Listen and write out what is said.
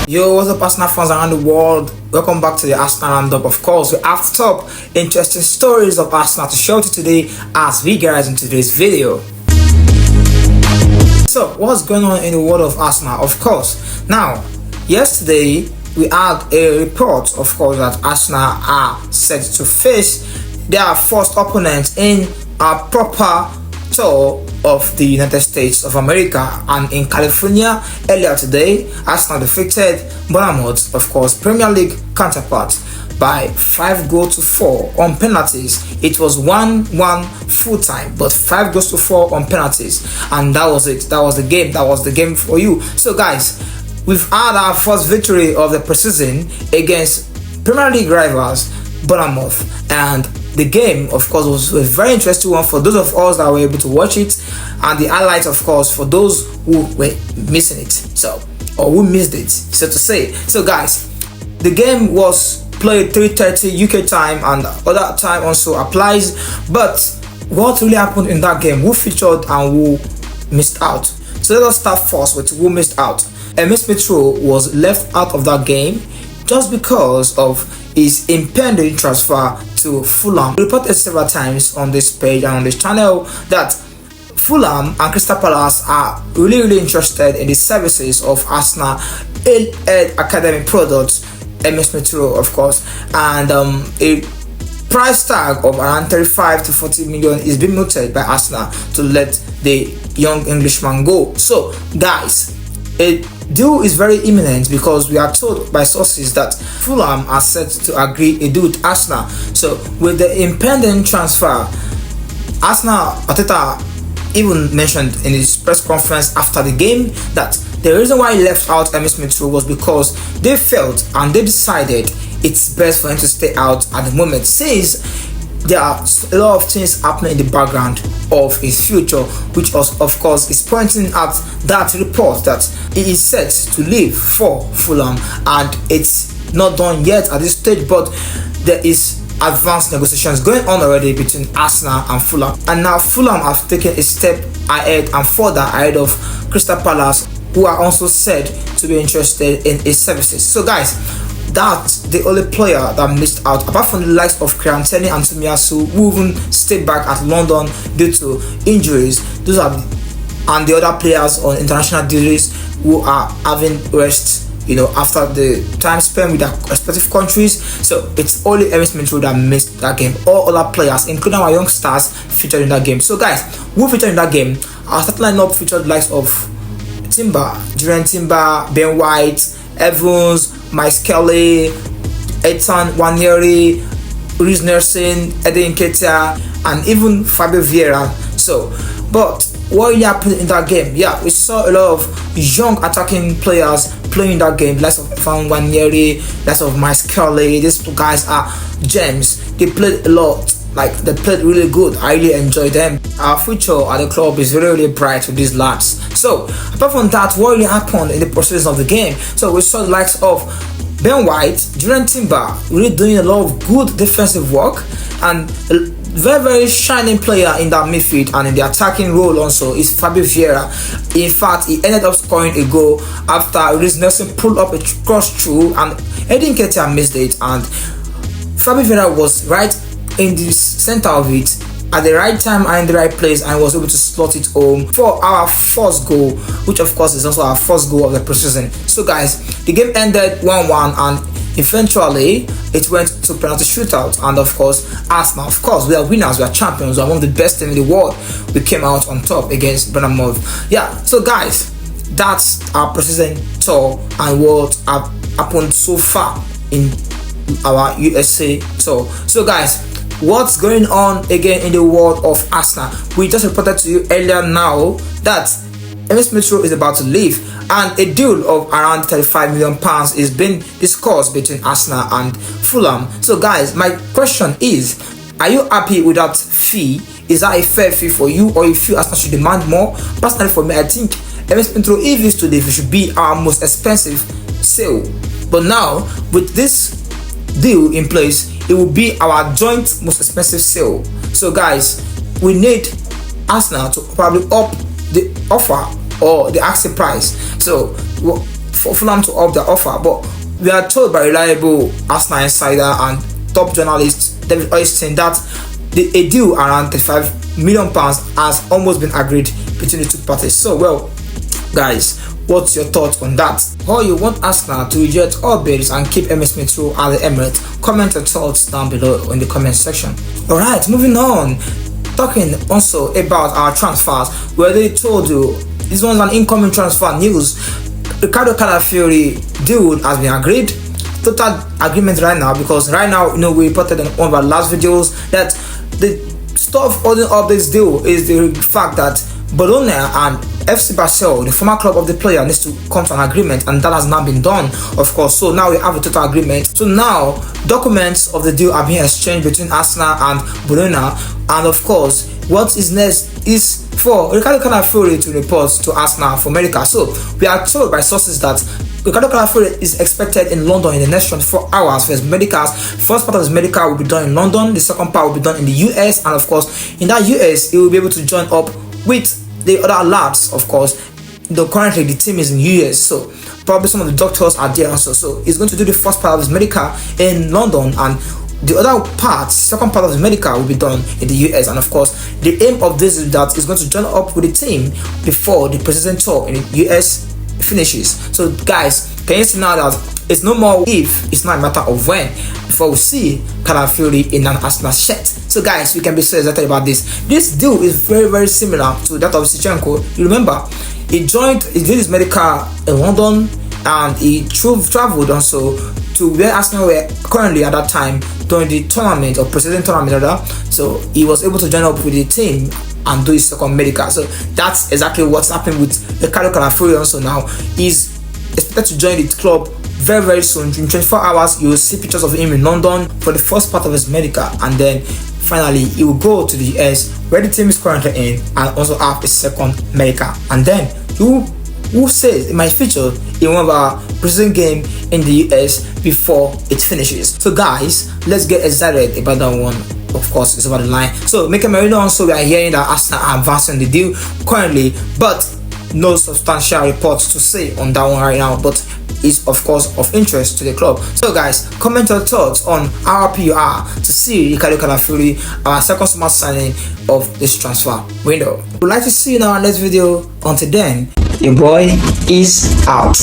Yo, what's up, Arsenal fans around the world? Welcome back to the Arsenal Roundup. Of course, we have top interesting stories of Arsenal to show you today as we guys in today's video. So, what's going on in the world of Arsenal? Of course, now, yesterday we had a report, of course, that Arsenal are set to face their first opponent in a proper tour of the United States of America, and in California earlier today, Arsenal defeated Bournemouth, of course, Premier League counterpart, by 5-4 on penalties. It was 1-1 full time, but 5-4 on penalties, and that was it. That was the game. That was the game for you. So, guys, we've had our first victory of the preseason against Premier League rivals Bournemouth, and the game, of course, was a very interesting one for those of us that were able to watch it, and the highlights, of course, for those who were missing it, or who missed it, so to say. So, guys, the game was played 3:30 UK time, and other time also applies. But what really happened in that game? Who featured and who missed out? So let us start first with who missed out. Smith Rowe was left out of that game just because of his impending transfer to Fulham. We reported several times on this page and on this channel that Fulham and Crystal Palace are really interested in the services of Arsenal academy products, Smith Rowe, of course, and a price tag of around 35 to 40 million is being noted by Arsenal to let the young Englishman go. So, guys, a deal is very imminent because we are told by sources that Fulham are set to agree a deal with Arsenal. So, with the impending transfer, Arsenal Arteta even mentioned in his press conference after the game that the reason why he left out Smith Rowe was because they felt and they decided it's best for him to stay out at the moment, since there are a lot of things happening in the background of his future, which of course is pointing at that report that he is set to leave for Fulham, and it's not done yet at this stage, but there is advanced negotiations going on already between Arsenal and Fulham, and now Fulham have taken a step ahead and further ahead of Crystal Palace, who are also said to be interested in his services. So, guys, that's the only player that missed out, apart from the likes of Krianteni and Tomiyasu, who even stayed back at London due to injuries. Those are, and the other players on international duties who are having rest, after the time spent with their respective countries. So it's only Smith Rowe that missed that game. All other players, including our young stars, featured in that game. So, guys, who featured in that game? Our starting lineup featured the likes of Timber, Ben White, Evans, Miles Kelly, Ethan Waneri, Reece Nelson, Eddie Nketiah, and even Fabio Vieira. So, but what really happened in that game? Yeah, we saw a lot of young attacking players playing in that game. Lots of Ethan Waneri, lots of Miles Kelly. These two guys are gems. They played a lot. They played really good. I really enjoyed them. Our future at the club is really bright with these lads. So, apart from that, what really happened in the process of the game? So, we saw the likes of Ben White, Timber, really doing a lot of good defensive work, and a very shining player in that midfield and in the attacking role also is Fabio Vieira. In fact, he ended up scoring a goal after Reece Nelson pulled up a cross through and Eddie Nketiah missed it, and Fabio Vieira was right in the center of it at the right time and in the right place, and was able to slot it home for our first goal, which of course is also our first goal of the preseason. So, guys, the game ended 1-1, and eventually it went to penalty shootout, and of course Arsenal, of course, we are winners, we are champions, we are one of the best teams in the world. We came out on top against Bournemouth. Yeah, so, guys, that's our preseason tour and what have happened so far in our USA tour. So, guys, what's going on again in the world of Arsenal? We just reported to you earlier now that Smith Rowe is about to leave, and a deal of around 35 million pounds is being discussed between Arsenal and Fulham. So, guys, my question is, are you happy with that fee? Is that a fair fee for you, or you feel Arsenal should demand more? Personally, for me, I think Smith Rowe, if he's to leave, it should be our most expensive sale. But now, with this deal in place, it will be our joint most expensive sale. So, guys, we need Arsenal to probably up the offer or the asking price. So for Fulham to up their offer, but we are told by reliable Arsenal insider and top journalist David Oyston that a deal around £35 million has almost been agreed between the two parties. So, well, guys, what's your thoughts on that? Or you want Arsenal to reject all bids and keep Smith Rowe at the Emirates? Comment your thoughts down below in the comment section. Alright, moving on. Talking also about our transfers, where they told you this one's an incoming transfer news. Ricardo Calafiori deal has been agreed. Total agreement right now, because right now, we reported in one of our last videos that the stuff holding up this deal is the fact that Bologna and FC Barcelona, the former club of the player, needs to come to an agreement, and that has not been done, of course. So now we have a total agreement. So now documents of the deal are being exchanged between Arsenal and Bologna, and of course what is next is for Ricardo Calafiori to report to Arsenal for medical. So we are told by sources that Ricardo Calafiori is expected in London in the next 24 hours for his medicals. First part of his medical will be done in London, the second part will be done in the US, and of course in that US he will be able to join up with the other labs. Of course, though currently the team is in US, so probably some of the doctors are there also. So he's going to do the first part of his medical in London, and the other part, second part of his medical, will be done in the US. And of course, the aim of this is that he's going to join up with the team before the preseason tour in the US finishes. So guys, can you see now that it's no more if, it's not a matter of when, before we see Calafiori in an Arsenal shirt. So guys, we can be so excited about this. This deal is very, very similar to that of Zinchenko. You remember, he did his medical in London, and he traveled also to where Arsenal were currently at that time during the tournament, or preseason tournament rather. So he was able to join up with the team and do his second medical. So that's exactly what's happening with Ricardo Calafiori also now. He's expected to join the club very, very soon. In 24 hours, you will see pictures of him in London for the first part of his medical, and then finally he will go to the US where the team is currently in and also have a second medical, and then who says it might feature in one of our preseason game in the US before it finishes. So guys, let's get excited about that one. Of course, it's over the line. So Mikel Merino also, we are hearing that Arsenal are advancing the deal currently, but no substantial reports to say on that one right now, but is of course of interest to the club. So guys, comment your thoughts on how happy you are to see Ricardo Calafiori, our second smart signing of this transfer window. We'd like to see you in our next video. Until then, your boy is out.